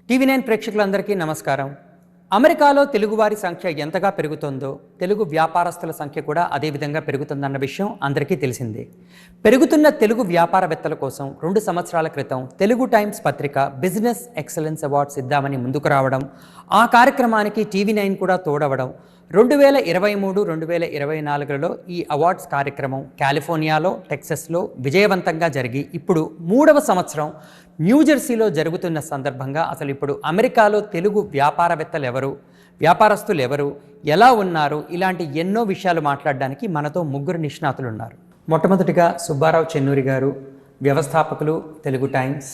TV9 ప్రేక్షకులందరికీ నమస్కారం. అమెరికాలో తెలుగువారి సంఖ్య ఎంతగా పెరుగుతుందో తెలుగు వ్యాపారస్తుల సంఖ్య కూడా అదే విధంగా పెరుగుతుందన్న విషయం అందరికీ తెలిసిందే. పెరుగుతున్న తెలుగు వ్యాపారవేత్తల కోసం 2 సంవత్సరాల క్రితం తెలుగు టైమ్స్ పత్రిక బిజినెస్ ఎక్సలెన్స్ అవార్డ్స్ ఇద్దామని ముందుకు రావడం, ఆ కార్యక్రమానికి టీవీ9 కూడా తోడవడం, 2023-2024లో ఈ అవార్డ్స్ కార్యక్రమం కాలిఫోర్నియాలో, టెక్సస్లో విజయవంతంగా జరిగి ఇప్పుడు 3వ సంవత్సరం న్యూజెర్సీలో జరుగుతున్న సందర్భంగా అసలు ఇప్పుడు అమెరికాలో తెలుగు వ్యాపారవేత్తలు ఎవరు, వ్యాపారస్తులు ఎవరు, ఎలా ఉన్నారు, ఇలాంటి ఎన్నో విషయాలు మాట్లాడడానికి మనతో 3 నిష్ణాతులు ఉన్నారు. మొట్టమొదటిగా సుబ్బారావు చెన్నూరి గారు, వ్యవస్థాపకులు తెలుగు టైమ్స్,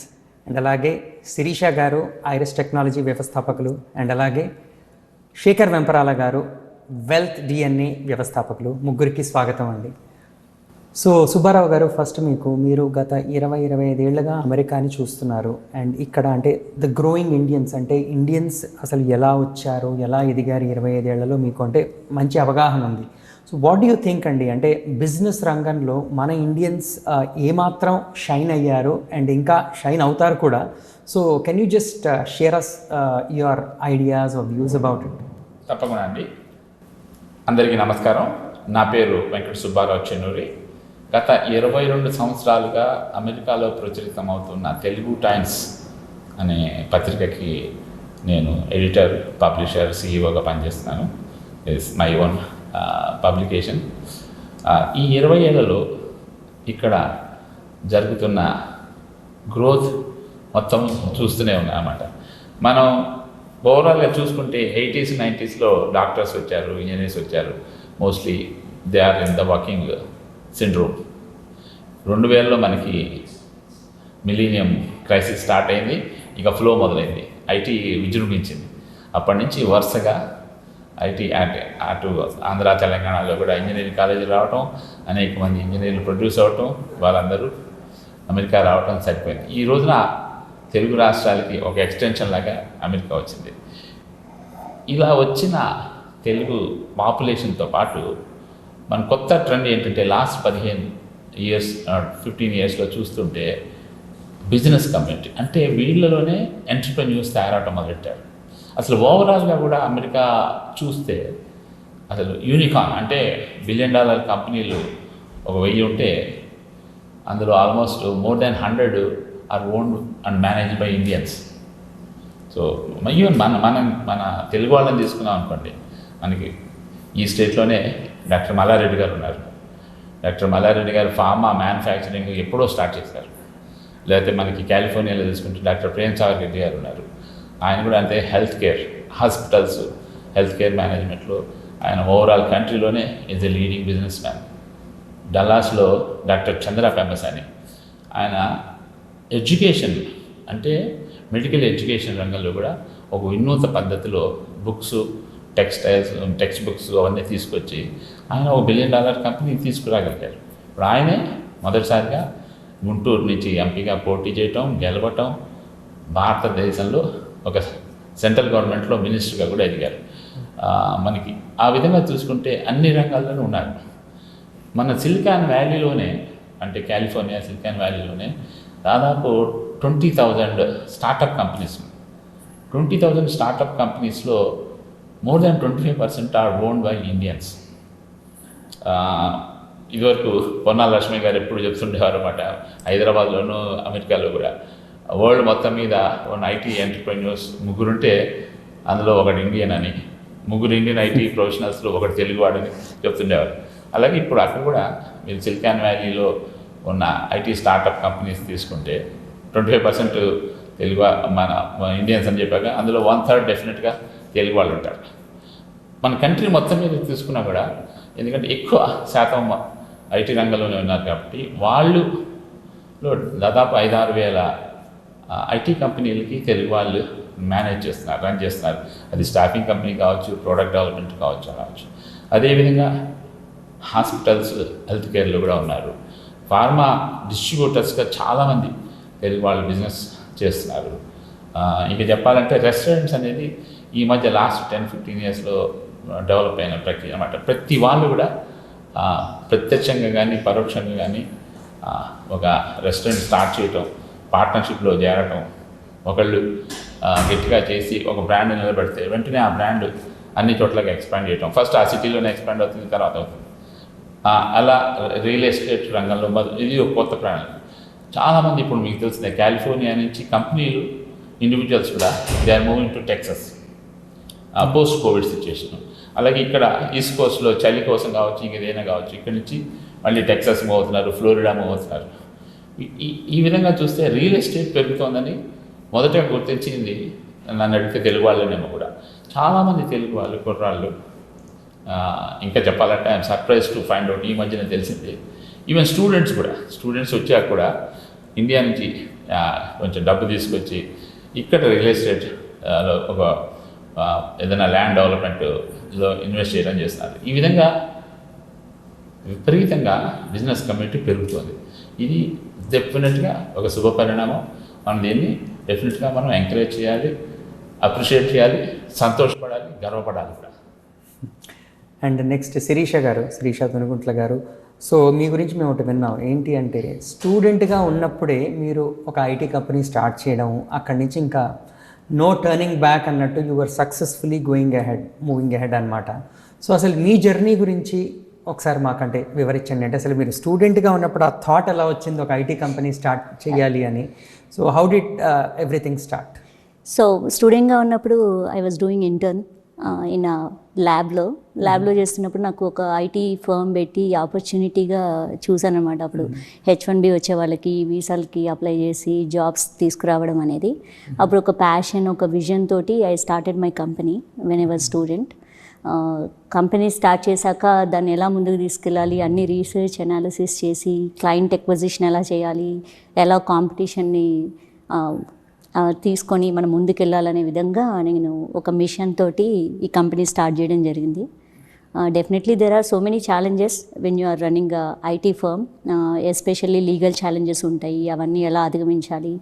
అండ్ అలాగే శిరీష గారు ఐరిస్ టెక్నాలజీ వ్యవస్థాపకులు, అండ్ అలాగే శేఖర్ వెంపరాల గారు వెల్త్ డిఎన్ఏ వ్యవస్థాపకులు. 3కి స్వాగతం అండి. సో సుబ్బారావు గారు, ఫస్ట్ మీరు గత 20-25 ఏళ్ళుగా అమెరికాని చూస్తున్నారు. అండ్ ఇక్కడ అంటే ద గ్రోయింగ్ ఇండియన్స్ అంటే ఇండియన్స్ అసలు ఎలా వచ్చారు, ఎలా ఎదిగారు 25 ఏళ్లలో మీకు అంటే మంచి అవగాహన ఉంది. So what do you think అండి, అంటే బిజినెస్ రంగంలో మన ఇండియన్స్ ఏమాత్రం షైన్ అయ్యారు అండ్ ఇంకా షైన్ అవుతారు కూడా. So can you just share us your ideas or views about it? తప్పకుండా అండి. అందరికీ నమస్కారం. నా పేరు వెంకట సుబ్బారావు చెన్నూరి. గత 22 సంవత్సరాలుగా అమెరికాలో ప్రచురితమవుతున్న తెలుగు టైమ్స్ అనే పత్రికకి నేను ఎడిటర్, పబ్లిషర్, సిఇఓగా పనిచేస్తున్నాను. It's my own publication. ఈ 20 ఏళ్లలో ఇక్కడ జరుగుతున్న గ్రోత్ మొత్తం చూస్తూనే ఉన్నాం అన్నమాట. మనం ఓవరాల్గా చూసుకుంటే 80s, 90sలో డాక్టర్స్ వచ్చారు, ఇంజనీర్స్ వచ్చారు. Mostly they are in the working syndrome. 2000లో మనకి మిలీనియం క్రైసిస్ స్టార్ట్ అయింది, ఇక ఫ్లో మొదలైంది, ఐటీ విజృంభించింది. అప్పటి నుంచి వరుసగా ఐటీ అటు ఆంధ్ర, తెలంగాణలో కూడా ఇంజనీరింగ్ కాలేజీలు రావటం, అనేక మంది ఇంజనీర్లు ప్రొడ్యూస్ అవ్వటం, వాళ్ళందరూ అమెరికా రావటం సరిపోయింది. ఈ రోజున తెలుగు రాష్ట్రాలకి ఒక ఎక్స్టెన్షన్ లాగా అమెరికా వచ్చింది. ఇలా వచ్చిన తెలుగు పాపులేషన్తో పాటు మన కొత్త ట్రెండ్ ఏంటంటే లాస్ట్ 15 ఇయర్స్ 15 ఇయర్స్లో చూస్తుంటే బిజినెస్ కమ్యూనిటీ అంటే వీళ్ళలోనే ఎంటర్‌ప్రెన్యూర్స్ తయారవటం మొదలెట్టారు. అసలు ఓవరాల్గా కూడా అమెరికా చూస్తే అసలు యూనికార్న్ అంటే $1 బిలియన్ కంపెనీలు ఒక 1000 ఉంటే అందులో almost more than 100 are owned and managed by Indians. So even మన తెలుగు వాళ్ళని తీసుకున్నాం అనుకోండి, మనకి ఈ స్టేట్లోనే డాక్టర్ మల్లారెడ్డి గారు ఉన్నారు. డాక్టర్ మల్లారెడ్డి గారు ఫార్మా మ్యానుఫ్యాక్చరింగ్ ఎప్పుడో స్టార్ట్ చేశారు. లేకపోతే మనకి కాలిఫోర్నియాలో తీసుకుంటే డాక్టర్ ప్రేమ్ సాగర్ రెడ్డి గారు ఉన్నారు. ఆయన కూడా అంతే health care, hospitals, health care మేనేజ్మెంట్లో ఆయన ఓవరాల్ కంట్రీలోనే is a leading business man. డల్లాస్లో డాక్టర్ చంద్ర ఫేమస్ అని ఆయన ఎడ్యుకేషన్ అంటే మెడికల్ ఎడ్యుకేషన్ రంగంలో కూడా ఒక వినూత్న పద్ధతిలో బుక్స్, టెక్స్ట్ బుక్స్ అవన్నీ తీసుకొచ్చి ఆయన ఒక $1 బిలియన్ కంపెనీ తీసుకురాగలిగారు. ఇప్పుడు ఆయనే మొదటిసారిగా గుంటూరు నుంచి ఎంపీగా పోటీ చేయటం, గెలవటం, భారతదేశంలో ఒక సెంట్రల్ గవర్నమెంట్లో మినిస్టర్గా కూడా ఎదిగారు. మనకి ఆ విధంగా చూసుకుంటే అన్ని రంగాల్లోనూ ఉన్నారు. మన సిలికాన్ వ్యాలీలోనే అంటే కాలిఫోర్నియా సిలికాన్ వ్యాలీలోనే దాదాపు 20,000 స్టార్టప్ కంపెనీస్. 20,000 స్టార్టప్ కంపెనీస్లో more than 25% are owned by Indians. ఇదివరకు పొన్నాల లక్ష్మి గారు ఎప్పుడు చెప్తుండేవారు అన్నమాట, హైదరాబాద్లోనూ అమెరికాలో కూడా వరల్డ్ మొత్తం మీద ఉన్న ఐటీ ఎంటర్‌ప్రెన్యూర్స్ 3 ఉంటే అందులో ఒకటి ఇండియన్ అని, 3 ఇండియన్ ఐటీ ప్రొఫెషనల్స్లో ఒకటి తెలుగువాడని చెప్తుండేవారు. అలాగే ఇప్పుడు అక్కడ కూడా మీరు సిలికాన్ వ్యాలీలో ఉన్న ఐటీ స్టార్టప్ కంపెనీస్ తీసుకుంటే 25% తెలుగు మన ఇండియన్స్ అని చెప్పాక అందులో 1/3 డెఫినెట్గా తెలుగు వాళ్ళు ఉంటారు. మన కంట్రీ మొత్తం మీద తీసుకున్నా కూడా, ఎందుకంటే ఎక్కువ శాతం ఐటీ రంగంలోనే ఉన్నారు కాబట్టి వాళ్ళులో దాదాపు 5-6 వేల ఐటీ కంపెనీలకి తెలుగు వాళ్ళు మేనేజ్ చేస్తున్నారు, రన్ చేస్తున్నారు. అది స్టాఫింగ్ కంపెనీ కావచ్చు, ప్రోడక్ట్ డెవలప్మెంట్ కావచ్చు. అదేవిధంగా హాస్పిటల్స్, హెల్త్ కేర్లో కూడా ఉన్నారు. ఫార్మా డిస్ట్రిబ్యూటర్స్గా చాలామంది తెలుగు వాళ్ళు బిజినెస్ చేస్తున్నారు. ఇక చెప్పాలంటే రెస్టారెంట్స్ అనేది ఈ మధ్య లాస్ట్ 10-15 ఇయర్స్లో డెవలప్ అయిన ప్రక్రియ అన్నమాట. ప్రతి వాళ్ళు కూడా ప్రత్యక్షంగా కానీ పరోక్షంగా కానీ ఒక రెస్టారెంట్ స్టార్ట్ చేయటం, పార్ట్నర్షిప్లో చేరటం, ఒకళ్ళు గట్టిగా చేసి ఒక బ్రాండ్ నిలబెడితే వెంటనే ఆ బ్రాండ్ అన్ని చోట్లకి ఎక్స్పాండ్ చేయటం, ఫస్ట్ ఆ సిటీలోనే ఎక్స్పాండ్ అవుతుంది, తర్వాత అవుతుంది. అలా రియల్ ఎస్టేట్ రంగంలో ఇది ఒక కొత్త ప్రణాళిక. చాలామంది ఇప్పుడు మీకు తెలిసిందే కాలిఫోర్నియా నుంచి కంపెనీలు, ఇండివిజువల్స్ కూడా they are moving to Texas post covid situation. అలాగే ఇక్కడ ఈస్ట్ కోస్ట్లో చలి కోసం కావచ్చు, ఇంకేదైనా కావచ్చు, ఇక్కడ నుంచి మళ్ళీ టెక్సస్ మూవ్ అవుతున్నారు, ఫ్లోరిడా మూవ్ అవుతున్నారు. ఈ విధంగా చూస్తే రియల్ ఎస్టేట్ పెరుగుతోందని మొదటగా గుర్తించింది నన్ను అడిగితే తెలుగు వాళ్ళనేమో కూడా. చాలామంది తెలుగు వాళ్ళు కుర్రాళ్ళు, ఇంకా చెప్పాలంటే I'm surprise to find out, ఈ మధ్యన తెలిసింది ఈవెన్ స్టూడెంట్స్ వచ్చాక కూడా ఇండియా నుంచి కొంచెం డబ్బు తీసుకొచ్చి ఇక్కడ రియల్ ఎస్టేట్లో ఒక ఏదైనా ల్యాండ్ డెవలప్మెంట్లో ఇన్వెస్ట్ చేయడం చేస్తున్నారు. ఈ విధంగా విపరీతంగా బిజినెస్ కమ్యూనిటీ పెరుగుతుంది. ఇది డెఫినెట్గా ఒక శుభ పరిణామం. మనం దీన్ని డెఫినెట్గా మనం ఎంకరేజ్ చేయాలి, అప్రిషియేట్ చేయాలి, సంతోషపడాలి, గర్వపడాలి కూడా. అండ్ నెక్స్ట్ శిరీష తునుగుంట్ల గారు. సో మీ గురించి మేము ఒకటి విన్నాం, ఏంటి అంటే స్టూడెంట్గా ఉన్నప్పుడే మీరు ఒక ఐటీ కంపెనీ స్టార్ట్ చేయడం, అక్కడి నుంచి ఇంకా నో టర్నింగ్ బ్యాక్ అన్నట్టు యువర్ సక్సెస్ఫుల్లీ మూవింగ్ అహెడ్ అనమాట. సో అసలు మీ జర్నీ గురించి ఒకసారి మాకంటే వివరించండి. అంటే అసలు మీరు స్టూడెంట్గా ఉన్నప్పుడు ఆ థాట్ ఎలా వచ్చింది ఒక ఐటీ కంపెనీ స్టార్ట్ చేయాలి అని? So how did everything start? So స్టూడెంట్గా ఉన్నప్పుడు I was doing intern in ల్యాబ్లో చేస్తున్నప్పుడు నాకు ఒక ఐటీ ఫర్మ్ పెట్టి ఆపర్చునిటీగా చూసాను అనమాట. అప్పుడు H1B వచ్చే వాళ్ళకి వీసాలకి అప్లై చేసి జాబ్స్ తీసుకురావడం అనేది అప్పుడు ఒక ప్యాషన్, ఒక విజన్ తోటి I started my company when I was student. Company start చేశాక దాన్ని ఎలా ముందుకు తీసుకెళ్ళాలి, అన్ని రీసెర్చ్ అనాలిసిస్ చేసి క్లయింట్ ఎక్విజిషన్ ఎలా చేయాలి, ఎలా కాంపిటీషన్ని తీసుకొని మనం ముందుకెళ్ళాలనే విధంగా నేను ఒక మిషన్ తోటి ఈ కంపెనీ స్టార్ట్ చేయడం జరిగింది. Definitely there are so many challenges when you are running IT firm, especially legal challenges ఉంటాయి, అవన్నీ ఎలా అధిగమించాలి.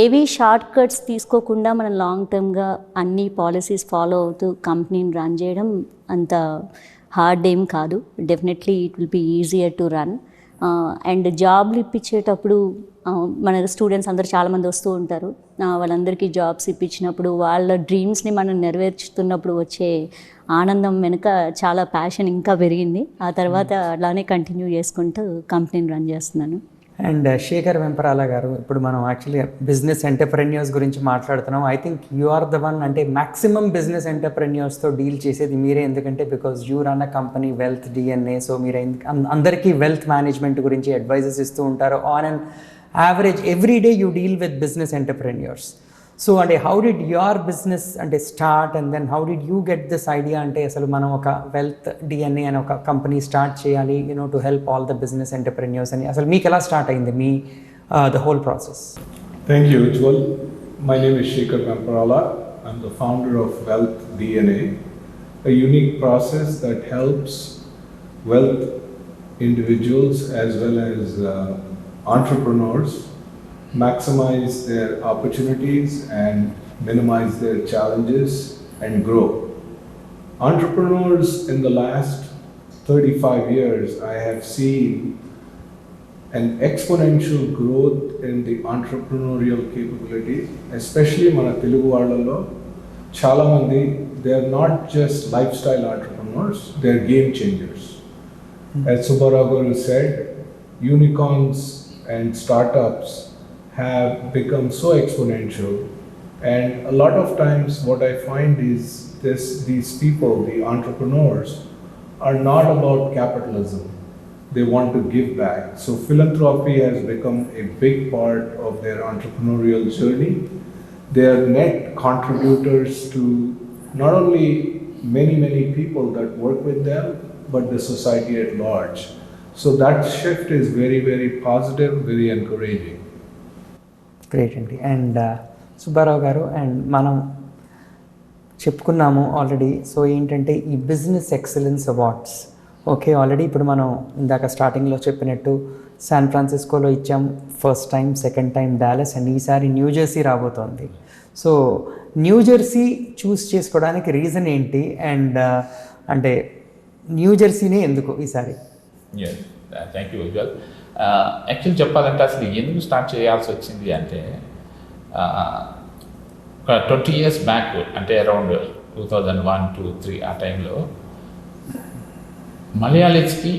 ఏవి షార్ట్ కట్స్ తీసుకోకుండా మనం లాంగ్ టర్మ్గా అన్ని పాలసీస్ ఫాలో అవుతూ కంపెనీని రన్ చేయడం అంత హార్డ్ ఏం కాదు. Definitely it will be easier to run. And జాబ్లు ఇప్పించేటప్పుడు మన స్టూడెంట్స్ అందరూ చాలామంది వస్తూ ఉంటారు. వాళ్ళందరికీ జాబ్స్ ఇప్పించినప్పుడు వాళ్ళ డ్రీమ్స్ని మనం నెరవేర్చుతున్నప్పుడు వచ్చే ఆనందం వెనుక చాలా ప్యాషన్ ఇంకా పెరిగింది. ఆ తర్వాత అలానే కంటిన్యూ చేసుకుంటూ కంపెనీని రన్ చేస్తున్నాను. అండ్ శేఖర్ వెంపరాల గారు, ఇప్పుడు మనం యాక్చువల్లీ బిజినెస్ ఎంటర్ప్రెన్యూర్స్ గురించి మాట్లాడుతున్నాం. I think you are the one, అంటే మ్యాక్సిమం బిజినెస్ ఎంటర్ప్రెన్యూర్స్తో డీల్ చేసేది మీరే, ఎందుకంటే because you run a company wealth DNA. So మీరు అందరికీ వెల్త్ మేనేజ్మెంట్ గురించి అడ్వైజెస్ ఇస్తూ ఉంటారు. On an average every day you deal with business entrepreneurs. So అంటే హౌ డిడ్ యువర్ బిజినెస్ అంటే start, and then how did you get this idea, అంటే అసలు మనం ఒక వెల్త్ DNA అని ఒక కంపెనీ స్టార్ట్ చేయాలి, to help all the business entrepreneurs అని అసలు మీకు ఎలా స్టార్ట్ అయింది me the whole process? Thank you, Ujjwal. My name is Shekhar Vemparala. I'm the founder of Wealth DNA, a unique process that helps wealth individuals as well as entrepreneurs maximize their opportunities and minimize their challenges and grow. Entrepreneurs in the last 35 years, I have seen an exponential growth in the entrepreneurial capabilities, especially mana Telugu vallallo chala mandi, they are not just lifestyle entrepreneurs, they are game changers. As Subbarao Garu said, unicorns and startups have become so exponential, and a lot of times what I find is these people, the entrepreneurs, are not about capitalism. They want to give back. So philanthropy has become a big part of their entrepreneurial journey. They are net contributors to not only many people that work with them, but the society at large. So that shift is very, very positive, very encouraging. Great అండి. And Subbarao గారు, and మనం చెప్పుకున్నాము already. So ఏంటంటే ఈ business excellence awards, okay, already ఇప్పుడు మనం ఇందాక స్టార్టింగ్లో చెప్పినట్టు శాన్ ఫ్రాన్సిస్కోలో ఇచ్చాం first time, second time Dallas, and ఈసారి న్యూజెర్సీ రాబోతోంది. సో న్యూజెర్సీ చూస్ చేసుకోవడానికి రీజన్ ఏంటి, అండ్ అంటే న్యూజెర్సీనే ఎందుకు ఈసారి? Thank you Ujjwal. యాక్చువల్లీ చెప్పాలంటే అసలు ఎందుకు స్టార్ట్ చేయాల్సి వచ్చింది అంటే, ఒక 20 years బ్యాక్, అంటే అరౌండ్ 2001, 2, 3 ఆ టైంలో మలయాళీస్కి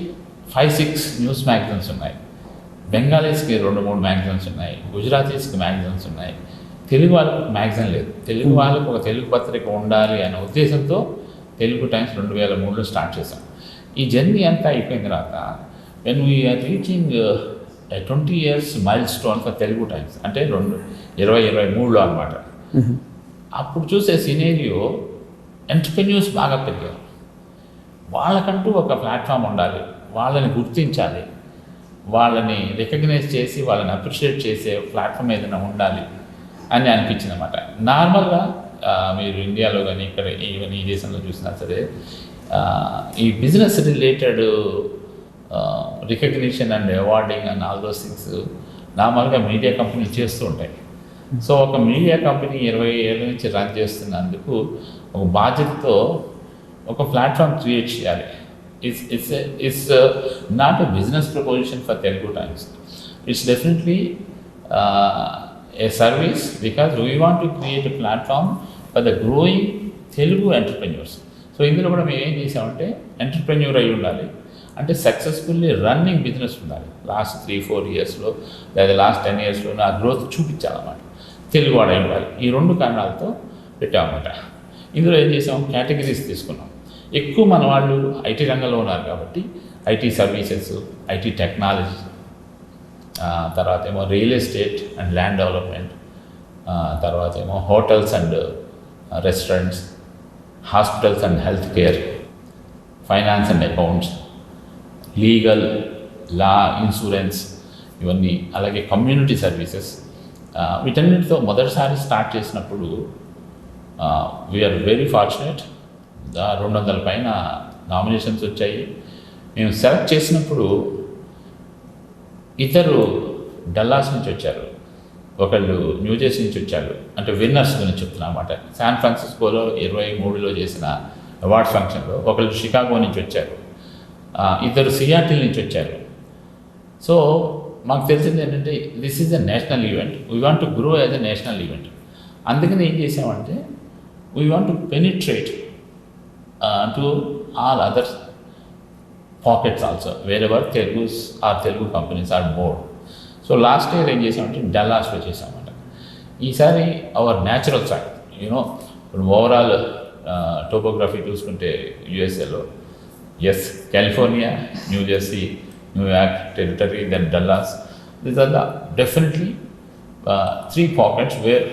5-6 న్యూస్ మ్యాగజైన్స్ ఉన్నాయి, బెంగాలీస్కి 2-3 మ్యాగజైన్స్ ఉన్నాయి, గుజరాతీస్కి మ్యాగజైన్స్ ఉన్నాయి. తెలుగు వాళ్ళకు మ్యాగజైన్ లేదు. తెలుగు వాళ్ళకు ఒక తెలుగు పత్రిక ఉండాలి అనే ఉద్దేశంతో తెలుగు టైమ్స్ 2003లో స్టార్ట్ చేశాం. ఈ జర్నీ అంతా అయిపోయిన తర్వాత when we're reaching 20 years milestone for Telugu Times, అంటే 2023లో అనమాట. అప్పుడు చూసే సినేరియో ఎంటర్‌ప్రెన్యూర్స్ బాగా పెరిగారు. వాళ్ళకంటూ ఒక ప్లాట్ఫామ్ ఉండాలి, వాళ్ళని గుర్తించాలి, వాళ్ళని రికగ్నైజ్ చేసి వాళ్ళని అప్రిషియేట్ చేసే ప్లాట్ఫామ్ ఏదైనా ఉండాలి అని అనిపించింది అనమాట. నార్మల్గా మీరు ఇండియాలో కానీ ఇక్కడ ఈవెన్ ఈ దేశంలో చూసినా సరే ఈ business related recognition and awarding and all those things నార్మల్గా మీడియా కంపెనీలు చేస్తూ ఉంటాయి. సో ఒక మీడియా కంపెనీ 20 ఏళ్ళ నుంచి రన్ చేస్తున్నందుకు ఒక బాధ్యతతో ఒక ప్లాట్ఫామ్ క్రియేట్ చేయాలి. It's not a business proposition for Telugu Times. It's definitely a service because we want to create a platform for the growing Telugu entrepreneurs. So ఇందులో కూడా మేము ఏం చేసామంటే ఎంటర్ప్రెన్యూర్ అయి ఉండాలి, అంటే సక్సెస్ఫుల్లీ రన్నింగ్ బిజినెస్ ఉండాలి. లాస్ట్ 3-4 yearsలో లేదా లాస్ట్ 10 yearsలో ఆ గ్రోత్ చూపించాలన్నమాట. తెలుగు వాడు అయి ఉండాలి. ఈ 2 కారణాలతో పెట్టామన్నమాట. ఇందులో ఏం చేసాం, కేటగిరీస్ తీసుకున్నాం. ఎక్కువ మన వాళ్ళు ఐటీ రంగంలో ఉన్నారు కాబట్టి ఐటీ సర్వీసెస్, ఐటీ టెక్నాలజీ, తర్వాత ఏమో real estate and land development, తర్వాత ఏమో hotels and restaurants, hospitals and health care, finance and accounts, legal, law, insurance, ఇవన్నీ, అలాగే కమ్యూనిటీ సర్వీసెస్. వీటన్నిటితో మొదటిసారి స్టార్ట్ చేసినప్పుడు వీఆర్ వెరీ ఫార్చునేట్. 200 పైన నామినేషన్స్ వచ్చాయి. మేము సెలెక్ట్ చేసినప్పుడు ఇద్దరు డల్లాస్ నుంచి వచ్చారు, ఒకళ్ళు న్యూజెర్సీ నుంచి వచ్చారు. అంటే విన్నర్స్ గురించి చెప్తున్నా అన్నమాట. శాన్ ఫ్రాన్సిస్కోలో 23లో చేసిన అవార్డ్ ఫంక్షన్లో ఒకళ్ళు షికాగో నుంచి వచ్చారు, ఇద్దరు సియాటిల్ నుంచి వచ్చారు. సో మాకు తెలిసింది ఏంటంటే this is a national event, we want to grow as a national event. అందుకని ఏం చేసామంటే we want to penetrate to all others pockets also wherever Telugu companies are more. So last year ఏం చేసామంటే డల్లాస్లో చేసామన్నమాట. ఈసారి అవర్ న్యాచురల్ సైడ్ ఇప్పుడు overall topography చూసుకుంటే యుఎస్ఏలో as California, New Jersey, New York territory, then Dallas. These are the definitely 3 pockets where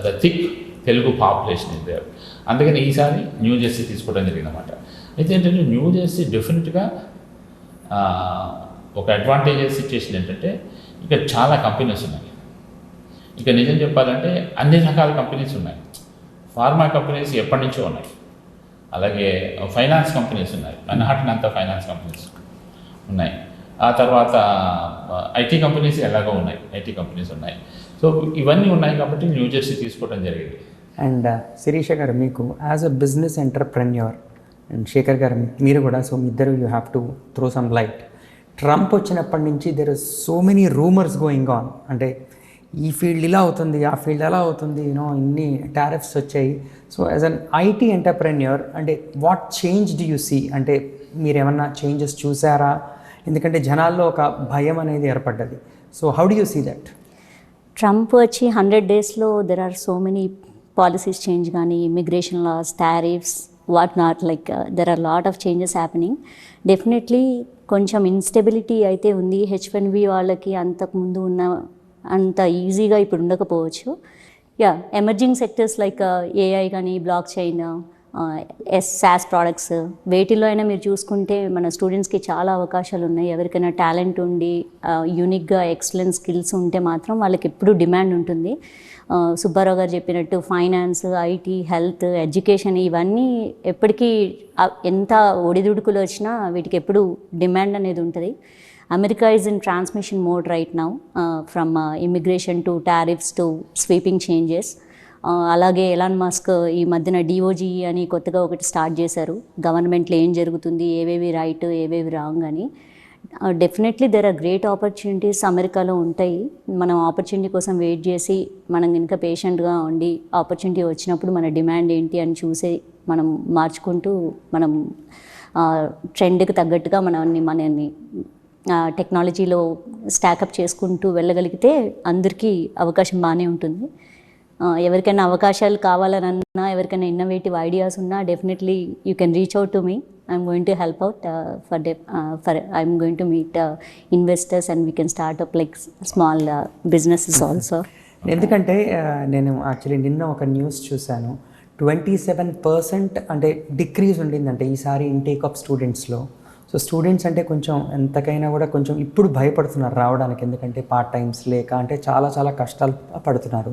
the thick Telugu population is there. అందుకని ఈసారి న్యూజెర్సీ తీసుకోవడం జరిగిందన్నమాట. అయితే ఏంటంటే న్యూజెర్సీ డెఫినెట్గా ఒక అడ్వాంటేజెస్ సిచ్యుయేషన్ ఏంటంటే ఇక్కడ చాలా కంపెనీస్ ఉన్నాయి. ఇక నిజం చెప్పాలంటే అన్ని రకాల కంపెనీస్ ఉన్నాయి. ఫార్మా కంపెనీస్ ఎప్పటి నుంచో ఉన్నాయి, అలాగే ఫైనాన్స్ కంపెనీస్ ఉన్నాయి, మన్హాటన్ అంతా ఫైనాన్స్ కంపెనీస్ ఉన్నాయి. ఆ తర్వాత ఐటీ కంపెనీస్ ఎలాగో ఉన్నాయి, ఐటీ కంపెనీస్ ఉన్నాయి. సో ఇవన్నీ ఉన్నాయి కాబట్టి న్యూజెర్సీ తీసుకోవడం జరిగింది. అండ్ శిరీష గారు, మీకు as a business entrepreneur, and Shekhar garu మీరు కూడా, సో మీ ఇద్దరు you have to throw some light. Trump వచ్చినప్పటి నుంచి there are so many rumours going on, అంటే ఈ ఫీల్డ్ ఇలా అవుతుంది, ఆ ఫీల్డ్ ఎలా అవుతుంది, ఇన్ని టారిఫ్స్ వచ్చాయి. So as an IT entrepreneur, అంటే what change do you see? అంటే మీరు ఏమన్నా చేంజెస్ చూసారా? ఎందుకంటే జనాల్లో ఒక భయం అనేది ఏర్పడ్డది. So how do you see that? Trump వచ్చి 100 daysలో there are so many policies change కానీ, immigration laws, tariffs, what not, like there are lot of changes happening. Definitely కొంచెం ఇన్స్టెబిలిటీ అయితే ఉంది. H1B వాళ్ళకి అంతకుముందు ఉన్న అంత ఈజీగా ఇప్పుడు ఉండకపోవచ్చు. ఎమర్జింగ్ సెక్టర్స్ లైక్ ఏఐ కానీ, బ్లాక్ చైన్, SaaS ప్రోడక్ట్స్, వేటిలో అయినా మీరు చూసుకుంటే మన స్టూడెంట్స్కి చాలా అవకాశాలు ఉన్నాయి. ఎవరికైనా టాలెంట్ ఉండి యూనిక్గా ఎక్సలెంట్ స్కిల్స్ ఉంటే మాత్రం వాళ్ళకి ఎప్పుడూ డిమాండ్ ఉంటుంది. సుబ్బారావు గారు చెప్పినట్టు ఫైనాన్స్, ఐటీ, హెల్త్, ఎడ్యుకేషన్ ఇవన్నీ ఎప్పటికీ ఎంత ఒడిదుడుకులు వచ్చినా వీటికి ఎప్పుడు డిమాండ్ అనేది ఉంటుంది. America is in transmission mode right now, from immigration to tariffs to sweeping changes. అలాగే ఎలాన్ మస్క్ ఈ మధ్యన DOGE అని కొత్తగా ఒకటి స్టార్ట్ చేశారు. గవర్నమెంట్లో ఏం జరుగుతుంది, ఏవేవి రైట్, ఏవేవి రాంగ్ అని. Definitely there are great opportunities అమెరికాలో ఉంటాయి. మనం ఆపర్చునిటీ కోసం వెయిట్ చేసి మనం కనుక పేషెంట్గా ఉండి ఆపర్చునిటీ వచ్చినప్పుడు మన డిమాండ్ ఏంటి అని చూసి మనం మార్చుకుంటూ మనం ట్రెండ్కి తగ్గట్టుగా మనల్ని టెక్నాలజీలో స్టాకప్ చేసుకుంటూ వెళ్ళగలిగితే అందరికీ అవకాశం బాగానే ఉంటుంది. ఎవరికైనా అవకాశాలు కావాలన్నా, ఎవరికైనా ఇన్నోవేటివ్ ఐడియాస్ ఉన్నా definitely you can reach out to me. I'm going to help out I'm going to meet investors and we can start up like small businesses also. ఎందుకంటే నేను యాక్చువల్లీ నిన్న ఒక న్యూస్ చూశాను, 27% అంటే డిక్రీజ్ ఉండిందంటే ఈసారి intake of స్టూడెంట్స్లో. So students అంటే కొంచెం ఎంతకైనా కూడా కొంచెం ఇప్పుడు భయపడుతున్నారు రావడానికి, ఎందుకంటే పార్ట్ టైమ్స్ లేక అంటే చాలా చాలా కష్టాలు పడుతున్నారు.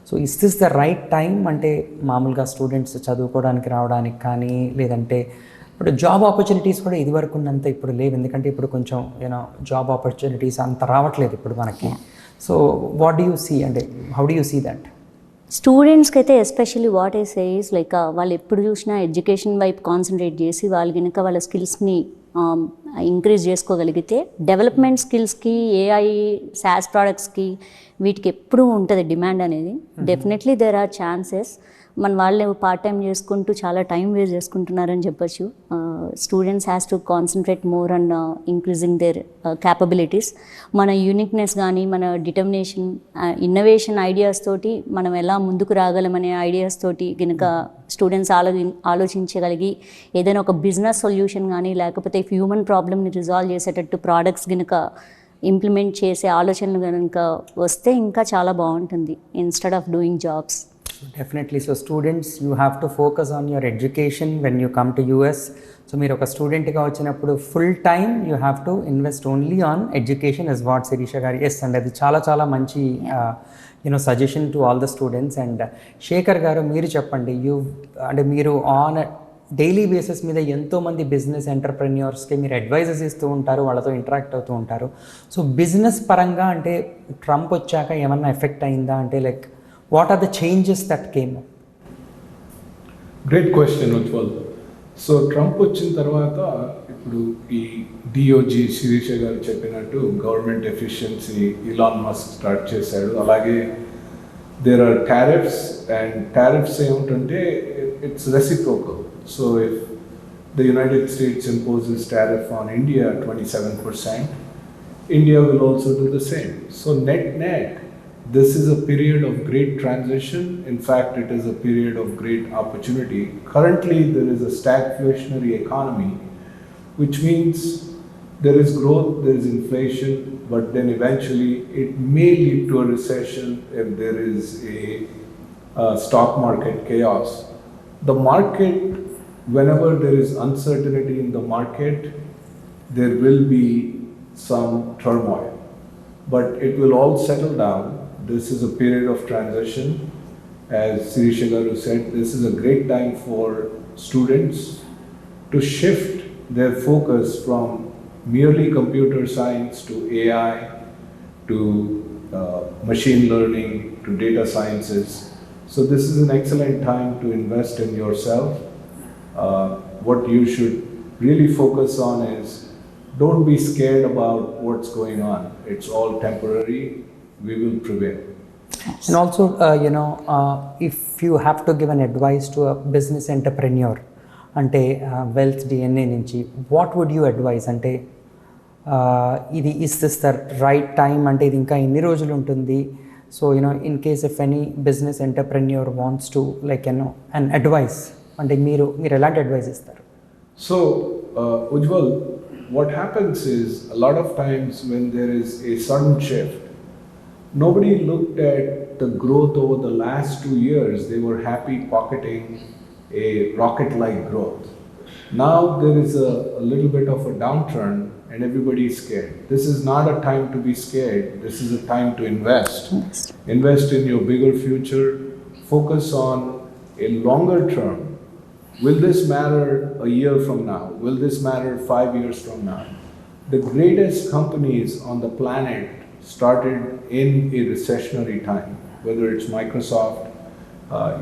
So is this the right time అంటే మామూలుగా స్టూడెంట్స్ చదువుకోవడానికి రావడానికి కానీ, లేదంటే ఇప్పుడు జాబ్ ఆపర్చునిటీస్ కూడా ఇదివరకు ఉన్నంత ఇప్పుడు లేవు, ఎందుకంటే ఇప్పుడు కొంచెం జాబ్ ఆపర్చునిటీస్ అంత రావట్లేదు ఇప్పుడు మనకి. So what do you see అంటే how do you see that? స్టూడెంట్స్కి అయితే especially what I say is like వాళ్ళు ఎప్పుడు చూసినా ఎడ్యుకేషన్ వైపు కాన్సన్ట్రేట్ చేసి వాళ్ళు కనుక వాళ్ళ స్కిల్స్ని ఇంక్రీజ్ చేసుకోగలిగితే డెవలప్మెంట్ స్కిల్స్కి, ఏఐ, SaaS ప్రోడక్ట్స్కి వీటికి ఎప్పుడూ ఉంటుంది డిమాండ్ అనేది. Definitely there are chances. మన వాళ్ళు పార్ట్ టైం చేసుకుంటూ చాలా టైం వేస్ట్ చేసుకుంటున్నారని చెప్పొచ్చు. Students has to concentrate more and increasing their capabilities. మన యూనిక్నెస్ కానీ, మన డిటర్మినేషన్, ఇన్నోవేషన్ ఐడియాస్ తోటి మనం ఎలా ముందుకు రాగలమనే ఐడియాస్ తోటి కనుక స్టూడెంట్స్ ఆలోచించగలిగి ఏదైనా ఒక బిజినెస్ సొల్యూషన్ కానీ, లేకపోతే హ్యూమన్ ప్రాబ్లమ్ని రిజాల్వ్ చేసేటట్టు ప్రోడక్ట్స్ కనుక ఇంప్లిమెంట్ చేసే ఆలోచనలు కనుక వస్తే ఇంకా చాలా బాగుంటుంది instead of doing jobs. Definitely. So students you have to focus on your education when you come to US. So మీరు ఒక స్టూడెంట్గా వచ్చినప్పుడు full time you have to invest only on education is what Sirisha garu. Yes అండి, అది చాలా చాలా మంచి suggestion to all the students. And Shekhar garu మీరు చెప్పండి, అంటే మీరు ఆన్ డైలీ బేసిస్ మీద ఎంతోమంది బిజినెస్ ఎంటర్ప్రెన్యూర్స్కి మీరు అడ్వైజెస్ ఇస్తూ ఉంటారు, వాళ్ళతో ఇంటరాక్ట్ అవుతూ ఉంటారు. సో బిజినెస్ పరంగా అంటే ట్రంప్ వచ్చాక ఏమన్నా ఎఫెక్ట్ అయిందా అంటే like what are the changes that came up? Great question, Ujjwal. So Trump వచ్చిన తర్వాత ఇప్పుడు ఈ DOG శిరీష గారు చెప్పినట్టు government efficiency Elon Musk start చేశాడు. అలాగే there are tariffs, and tariffs ఏమిటంటే it's reciprocal. So if the United States imposes tariff on India 27%, India will also do the same. So net this is a period of great transition. In fact, it is a period of great opportunity. Currently, there is a stagflationary economy, which means there is growth, there is inflation, but then eventually it may lead to a recession if there is a stock market chaos. The market, whenever there is uncertainty in the market, there will be some turmoil, but it will all settle down. This is a period of transition. As Sirisha Garu said, this is a great time for students to shift their focus from merely computer science to AI, to machine learning, to data sciences. So this is an excellent time to invest in yourself. What you should really focus on is don't be scared about what's going on. It's all temporary. We will prevail. And also, if you have to give an advice to a business entrepreneur, అంటే wealth DNA నుంచి what would you advise? అంటే ఇది is this the right time? అంటే ఇది ఇంకా ఎన్ని రోజులు ఉంటుంది? So in case if any business entrepreneur wants to an advice, అంటే మీరు ఎలాంటి అడ్వైస్ ఇస్తారు? So Ujjwal, what happens is a lot of times when there is a sudden shift, nobody looked at the growth over the last 2 years. They were happy pocketing a rocket-like growth. Now there is a little bit of a downturn and everybody is scared. This is not a time to be scared. This is a time to invest. Yes. Invest in your bigger future. Focus on a longer term. Will this matter a year from now? Will this matter 5 years from now? The greatest companies on the planet started in a recessionary time, whether it's Microsoft,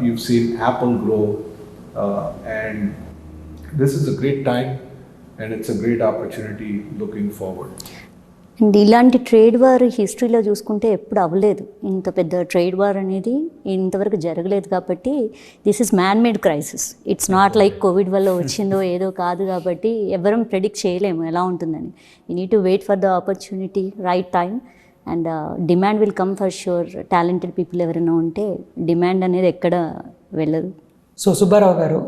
you've seen Apple grow, and this is a great time and it's a great opportunity looking forward. And ఇలాంటి trade war హిస్టరీలో చూసుకుంటే ఎప్పుడు అవ్వలేదు. ఇంత పెద్ద trade war అనేది ఇంతవరకు జరగలేదు కాబట్టి this is man made crisis. It's not like Covid వల్ల వచ్చిందో ఏదో కాదు కాబట్టి ఎవరం ప్రెడిక్ట్ చేయలేము ఎలా ఉంటుందని. You need to wait for the opportunity, right time, and demand will come for sure. Talented people ఎవరైనా ఉంటే డిమాండ్ అనేది ఎక్కడ వెళ్ళదు. సో సుబ్బారావు గారు,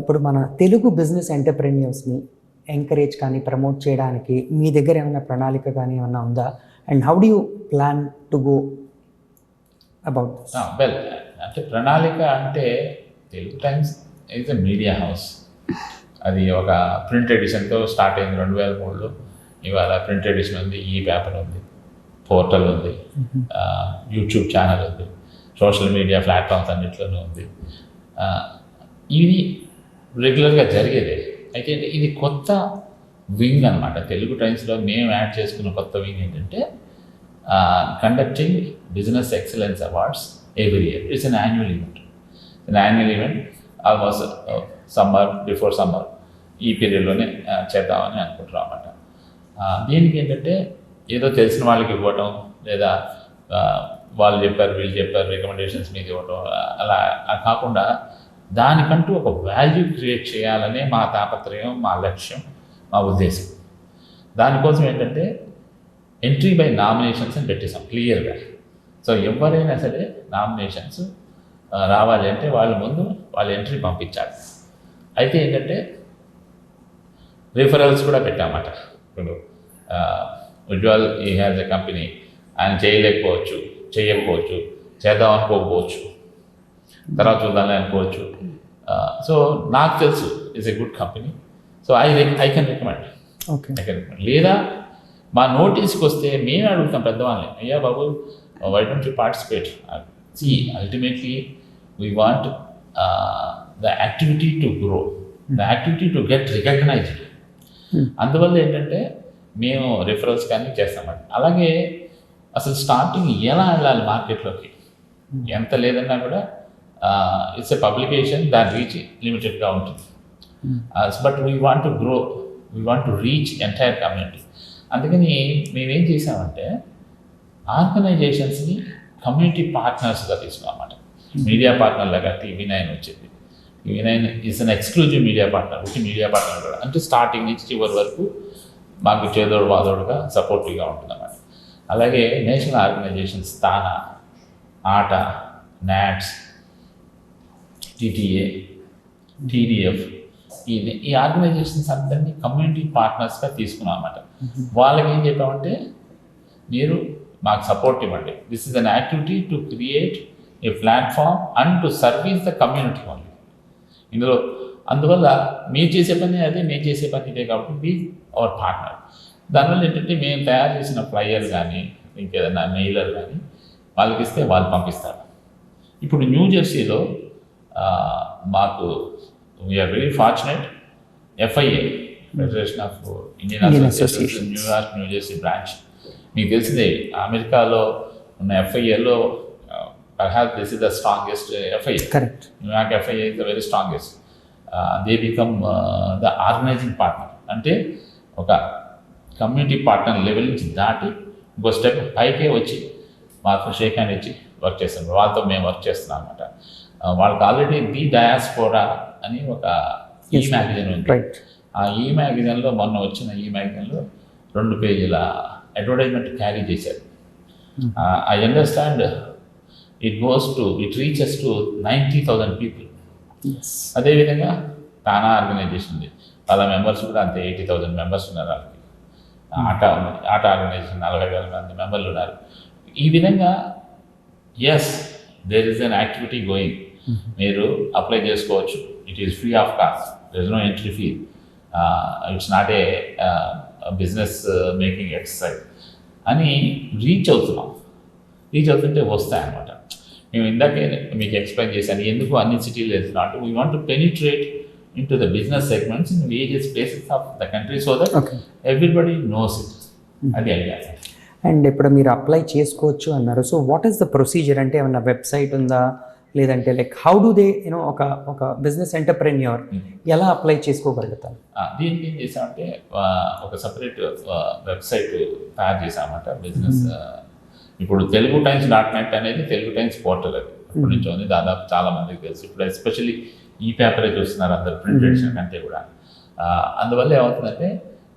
ఇప్పుడు మన తెలుగు బిజినెస్ ఎంటర్ప్రెన్యూర్స్ని ఎంకరేజ్ కానీ ప్రమోట్ చేయడానికి మీ దగ్గర ఏమైనా ప్రణాళిక కానీ ఏమైనా ఉందా? And how do you plan to go about this? Well, అంటే ప్రణాళిక అంటే Telugu times is a media house. అది ఒక ప్రింట్ ఎడిషన్తో స్టార్ట్ అయింది 2003లో. ఇవాళ ప్రింట్ ఎడిషన్ ఉంది, ఈ పేపర్ ఉంది, పోర్టల్ ఉంది, యూట్యూబ్ ఛానల్ ఉంది, సోషల్ మీడియా ప్లాట్ఫామ్స్ అన్నింటిలోనూ ఉంది. ఇది రెగ్యులర్గా జరిగేదే. అయితే ఇది కొత్త వింగ్ అనమాట. తెలుగు టైమ్స్లో మేము యాడ్ చేసుకున్న కొత్త వింగ్ ఏంటంటే conducting business excellence awards every year. It's an annual event. Almost summer, before summer ఈ పీరియడ్లోనే చేద్దామని అనుకుంటున్నాం అన్నమాట. దీనికి ఏంటంటే ఏదో తెలిసిన వాళ్ళకి ఇవ్వటం, లేదా వాళ్ళు చెప్పారు వీళ్ళు చెప్పారు రికమెండేషన్స్ మీద ఇవ్వటం, అలా కాకుండా దానికంటూ ఒక వాల్యూ క్రియేట్ చేయాలనే మా తాపత్రయం, మా లక్ష్యం, మా ఉద్దేశం. దానికోసం ఏంటంటే ఎంట్రీ బై నామినేషన్స్ అని పెట్టేసాం క్లియర్గా. సో ఎవరైనా సరే నామినేషన్స్ రావాలి అంటే వాళ్ళ ముందు వాళ్ళ ఎంట్రీ పంపించాలి. అయితే ఏంటంటే రిఫరల్స్ కూడా పెట్టామన్నమాట. ఇప్పుడు ఉజ్వల్ ఈ హ్యాజ్ ఎ కంపెనీ, ఆయన చేయలేకపోవచ్చు, చేయకపోవచ్చు, చేద్దాం అనుకోకపోవచ్చు, తర్వాత చూద్దాం అనుకోవచ్చు. సో నాకు తెలుసు it's a good company, so I can recommend. లేదా మా నోటీస్కి వస్తే మేమే అడుగుతాం పెద్దవాళ్ళని, అయ్యా బాబు why don't you participate. See ultimately we want the activity to grow, the activity to get recognized. అందువల్ల ఏంటంటే మేము రిఫరల్స్ కానీ చేస్తామండి. అలాగే అసలు స్టార్టింగ్ ఎలా వెళ్ళాలి మార్కెట్లోకి, ఎంత లేదన్నా కూడా ఇట్స్ ఎ పబ్లికేషన్, దాని రీచ్ లిమిటెడ్గా ఉంటుంది. But we want to grow, we want to reach entire community. అందుకని మేమేం చేసామంటే ఆర్గనైజేషన్స్ని కమ్యూనిటీ పార్ట్నర్స్గా తీసుకున్నామన్నమాట. మీడియా పార్ట్నర్ లాగా TV9 వచ్చింది. TV9 is an exclusive media partner. Media partner కూడా అంటే స్టార్టింగ్ నుంచి చివరి వరకు మాకు చేదోడు వాదోడుగా సపోర్టివ్గా ఉంటుందన్నమాట. అలాగే నేషనల్ ఆర్గనైజేషన్స్ తానా, ఆట, నాట్స్, TTA, TDF, ఈ ఆర్గనైజేషన్స్ అందరినీ కమ్యూనిటీ పార్ట్నర్స్గా తీసుకున్నాం అన్నమాట. వాళ్ళకి ఏం చెప్పామంటే మీరు మాకు సపోర్ట్ ఇవ్వండి. This is an activity to create a platform and to service the community only. ఇందులో అందువల్ల మీరు చేసే పని అదే, మేము చేసే పని ఇదే కాబట్టి బీ అవర్ పార్ట్నర్. దానివల్ల ఏంటంటే మేము తయారు చేసిన ఫ్లైయర్ కానీ ఇంకేదైనా మెయిలర్ కానీ వాళ్ళకి ఇస్తే వాళ్ళు పంపిస్తారు. ఇప్పుడు న్యూ జెర్సీలో మాకు we are very fortunate, FIA federation of Indian associations New York, New Jersey branch. మీకు తెలిసిందే అమెరికాలో ఉన్న FIAలో perhaps this is the strongest FIA. Correct. New York FIA is the very strongest. They become the organizing partner. అంటే ఒక community partner level నుంచి దాటి ఇంకో step పైకే వచ్చి మాకు షేక్ హ్యాండ్ ఇచ్చి వర్క్ చేస్తున్నాం. వాళ్ళతో మేము వర్క్ చేస్తున్నాం అనమాట. వాళ్ళకి ఆల్రెడీ ది డయాస్పోరా అని ఒక మ్యాగజైన్ ఉంది. ఆ మ్యాగజైన్లో మొన్న వచ్చిన మ్యాగజైన్లో 2 పేజీల అడ్వర్టైజ్మెంట్ క్యారీ చేశారు. I understand it reaches to 90,000 people. అదేవిధంగా తానా ఆర్గనైజేషన్ ఉంది, వాళ్ళ మెంబర్స్ కూడా అంతే 80,000 మెంబర్స్ ఉన్నారు. వాళ్ళకి ఆట ఆర్గనైజేషన్ 40,000 మంది మెంబర్లు ఉన్నారు. ఈ విధంగా as there is an activity going. మీరు అప్లై చేసుకోవచ్చు. It is free of cost, there is no entry fee. It's not a business making exercise అని రీచ్ అవుతుంటే వస్తాయన్నమాట. మేము ఇందాకే మీకు ఎక్స్ప్లెయిన్ చేశాను ఎందుకు అన్ని సిటీలు వెళ్తున్నాం. We want to penetrate in to the business segments in various places of the country so that everybody knows it. అది ఐడియా. అండ్ ఇప్పుడు మీరు అప్లై చేసుకోవచ్చు అన్నారు. So what is the procedure? అంటే ఏమన్నా వెబ్సైట్ ఉందా, లేదంటే like how do they you know ఒక బిజినెస్ ఎంటర్ప్రెన్యూర్ ఎలా అప్లై చేసుకోగలుగుతారు? దీనికి ఏం చేసామంటే ఒక సపరేట్ వెబ్సైట్ తయారు చేసామన్నమాట బిజినెస్. ఇప్పుడు TeluguTimes.net అనేది తెలుగు టైమ్స్ పోర్టల్, అది అప్పటి నుంచి ఉంది, దాదాపు చాలా మందికి తెలుసు. ఇప్పుడు ఎస్పెషల్లీ ఈ పేపరే చూస్తున్నారు అందరు, ప్రింట్ ఎడిషన్ కంటే కూడా. అందువల్ల ఏమవుతుందంటే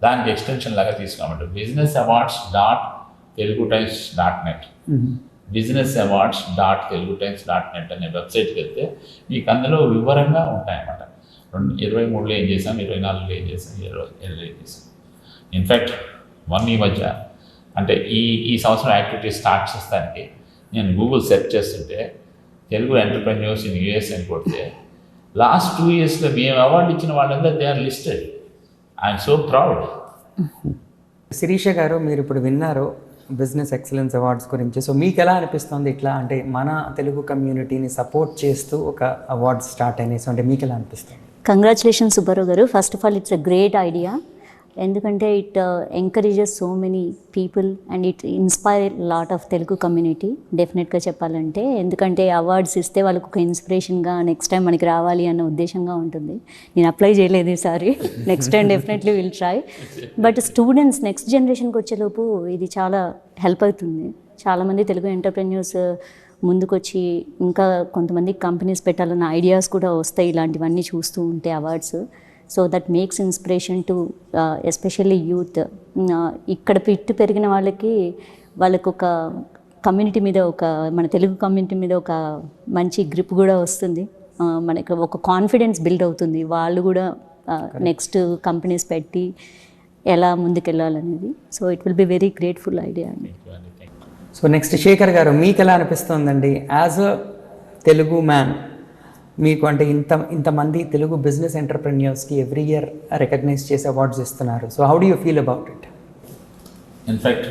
దానికి ఎక్స్టెన్షన్ లాగా తీసుకోమంటే businessawards.teluguTimes.net businessawards.teluguTimes.net అనే వెబ్సైట్కి వెళ్తే మీకు అందులో వివరంగా ఉంటాయన్నమాట. 23లో ఏం చేసాం, 24లో ఏం చేసాం, 25లో ఏం చేసాం. ఇన్ఫ్యాక్ట్ ఈ మధ్య అంటే ఈ సంవత్సరం యాక్టివిటీ స్టార్ట్ చేస్తానికి నేను గూగుల్ సెర్చ్ చేస్తుంటే తెలుగు ఎంటర్ప్రెన్యూర్స్ ఇన్ యూఎస్ అని కొడితే లాస్ట్ 2 yearsలో మేము అవార్డు ఇచ్చిన వాళ్ళందరూ they are listed. I'm so proud. Sirisha garu, మీరు ఇప్పుడు విన్నారు బిజినెస్ ఎక్సలెన్స్ అవార్డ్స్ గురించి. సో మీకు ఎలా అనిపిస్తుంది ఇట్లా అంటే మన తెలుగు కమ్యూనిటీని సపోర్ట్ చేస్తూ ఒక అవార్డ్స్ స్టార్ట్ అయినాయి, సో అంటే మీకు ఎలా అనిపిస్తుంది? కంగ్రాచులేషన్స్ సుబ్బారావు గారు. First of all it's a great idea, ఎందుకంటే it encourages so many people and it inspire lot of Telugu community డెఫినెట్గా చెప్పాలంటే. ఎందుకంటే అవార్డ్స్ ఇస్తే వాళ్ళకు ఒక ఇన్స్పిరేషన్గా నెక్స్ట్ టైం మనకి రావాలి అన్న ఉద్దేశంగా ఉంటుంది. నేను అప్లై చేయలేదు ఈసారి, next time definitely will try. But students next జనరేషన్కి వచ్చేలోపు ఇది చాలా హెల్ప్ అవుతుంది. చాలామంది తెలుగు ఎంటర్ప్రెన్యూర్స్ ముందుకొచ్చి ఇంకా కొంతమంది కంపెనీస్ పెట్టాలన్న ఐడియాస్ కూడా వస్తాయి ఇలాంటివన్నీ చూస్తూ ఉంటే awards. So that makes inspiration to especially youth. ఇక్కడ పిట్టు పెరిగిన వాళ్ళకి ఒక కమ్యూనిటీ మీద, మన తెలుగు కమ్యూనిటీ మీద ఒక మంచి గ్రిప్ కూడా వస్తుంది. మనకి ఒక కాన్ఫిడెన్స్ బిల్డ్ అవుతుంది. వాళ్ళు కూడా నెక్స్ట్ కంపెనీస్ పెట్టి ఎలా ముందుకెళ్ళాలనేది. So it will be very grateful idea అండి. సో నెక్స్ట్ శేఖర్ గారు, మీకు ఎలా అనిపిస్తుందండి యాజ్ అ తెలుగు మ్యాన్? మీకు అంటే ఇంతమంది తెలుగు బిజినెస్ ఎంటర్ప్రెన్యూర్స్కి ఎవ్రీ ఇయర్ రికగ్నైజ్ చేసి అవార్డ్స్ ఇస్తున్నారు. So how do you feel about it? In fact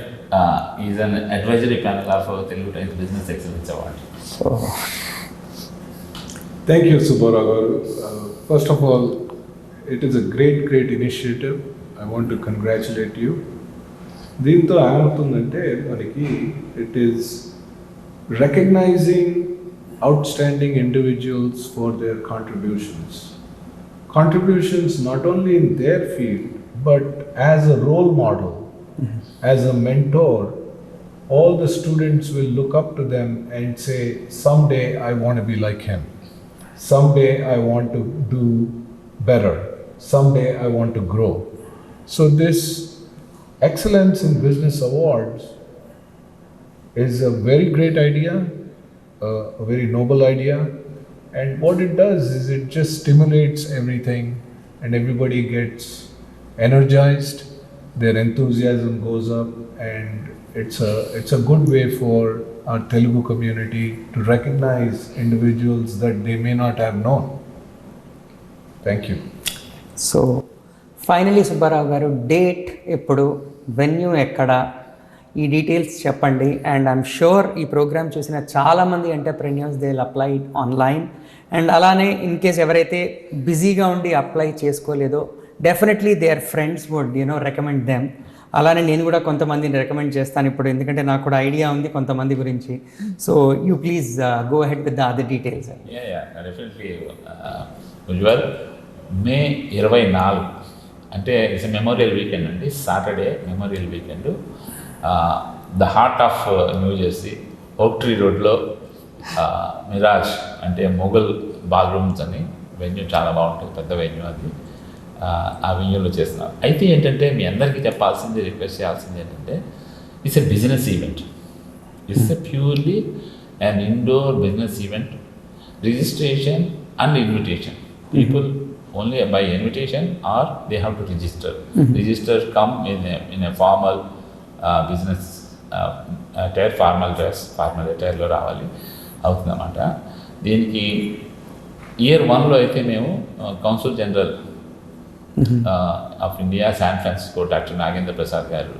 is an advisory panel of Telugu Times business excellence award. So Thank you, Subbarao garu. First of all, it is a great initiative. I want to congratulate you. దీంతో ఏమవుతుందంటే మనకి it is recognizing outstanding individuals for their contributions. Contributions not only in their field, but as a role model, as a mentor. All the students will look up to them and say, someday I want to be like him. Someday I want to do better. Someday I want to grow. So this Excellence in Business Awards is a very great idea, a very noble idea, and what it does is it just stimulates everything and everybody gets energized, their enthusiasm goes up, and it's a good way for our Telugu community to recognize individuals that they may not have known. Thank you. So finally Subbarao గారు, date ఎప్పుడు, venue ఎక్కడ, ఈ details చెప్పండి. And I'm sure ఈ programme చూసిన చాలామంది entrepreneurs they will apply online. And అలానే in case ఎవరైతే బిజీగా ఉండి అప్లై చేసుకోలేదో definitely their friends would recommend them. అలానే నేను కూడా కొంతమందిని రికమెండ్ చేస్తాను ఇప్పుడు, ఎందుకంటే నాకు కూడా ఐడియా ఉంది కొంతమంది గురించి. So you please go ahead with the other details. Definitely Ujjwal, May 24 అంటే ఇట్స్ మెమోరియల్ వీకెండ్ అండి, Saturday memorial weekend. The heart of new Jersey, ఓక్ ట్రీ రోడ్లో మిరాజ్ అంటే మొఘల్ బాల్రూమ్స్ అని వెన్యూ చాలా బాగుంటుంది, పెద్ద వెన్యూ అది. ఆ వెన్యూలో చేస్తున్నాం. అయితే ఏంటంటే మీ అందరికీ చెప్పాల్సింది, రిక్వెస్ట్ చేయాల్సింది ఏంటంటే it's a business event. It's a purely an indoor business event. Registration and invitation. People only by invitation or they have to register. Register come in a formal business attire, formal dress, formal attire లో రావాలి అవుతుందన్నమాట. దీనికి year 1లో అయితే మేము council general of India San Francisco doctor Nagendra Prasad గారు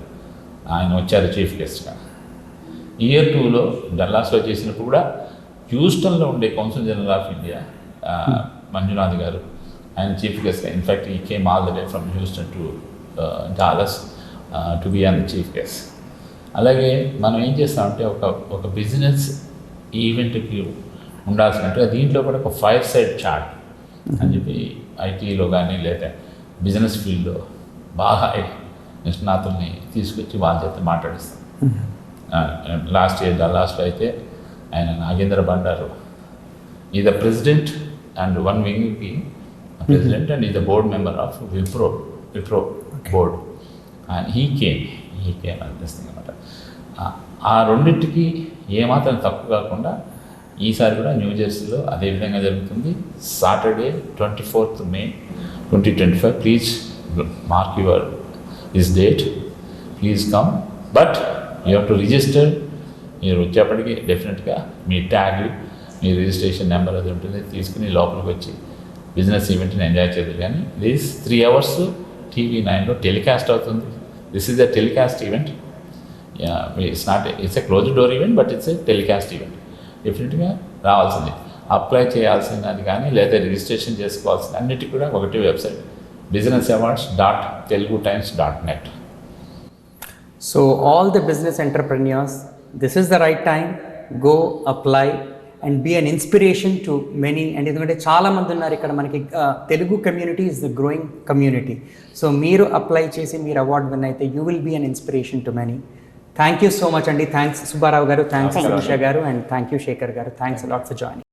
ఆయన వచ్చారు chief గెస్ట్గా. ఇయర్ 2లో డల్లాస్లో చేసినప్పుడు కూడా హ్యూస్టన్లో ఉండే council general of India Manjunath garu ఆయన చీఫ్ గెస్ట్గా. In fact he came all the way from Houston to Dallas to be on the chief guest. అలాగే మనం ఏం చేస్తామంటే ఒక బిజినెస్ ఈవెంట్కి ఉండాల్సినట్టుగా దీంట్లో కూడా ఒక 5 సైడ్ చార్ట్ అని చెప్పి ఐటీలో కానీ లేదా బిజినెస్ ఫీల్డ్లో బాగా నిష్ణాతుల్ని తీసుకొచ్చి వాళ్ళ చేత మాట్లాడిస్తాం. లాస్ట్ ఇయర్ లాస్ట్లో అయితే ఆయన నాగేంద్ర బండారు ఈ ద ప్రెసిడెంట్ అండ్ వన్ వింగ్కి ప్రెసిడెంట్ అండ్ ఈ the board member of Wipro board and he came అనిపిస్తుంది అనమాట. ఆ రెండింటికి ఏమాత్రం తక్కువ కాకుండా ఈసారి కూడా న్యూ జెర్సీలో అదే విధంగా జరుగుతుంది. Saturday 24th May 2025. Please mark your this date, please come. But you have to register. మీరు వచ్చేప్పటికి డెఫినెట్గా మీ ట్యాగ్, మీ రిజిస్ట్రేషన్ నెంబర్ అది ఉంటుంది, తీసుకుని లోపలికి వచ్చి బిజినెస్ ఈవెంట్ని ఎంజాయ్ చేద్దరు. కానీ దిస్ 3 hours TV9లో టెలికాస్ట్ అవుతుంది. This is the telecast event. It's a closed door event, but it's a telecast event. డెఫినెట్గా రావాల్సింది. అప్లై చేయాల్సిందని కానీ లేదా రిజిస్ట్రేషన్ చేసుకోవాల్సింది అన్నిటికీ కూడా ఒకటే website, businessawards.telugutimes.net. So all the business entrepreneurs, this is the right time. Go apply and be an inspiration to many. And ఎందుకంటే చాలా మంది ఉన్నారు ఇక్కడ మనకి. Telugu community is the growing community. So మీరు అప్లై చేసి మీరు అవార్డు విన్ అయితే you will be an inspiration to many. Thank you so much అండి. Thanks Subbarao garu, thanks Anusha garu, and thank you Shekhar garu. Thanks a lot for joining.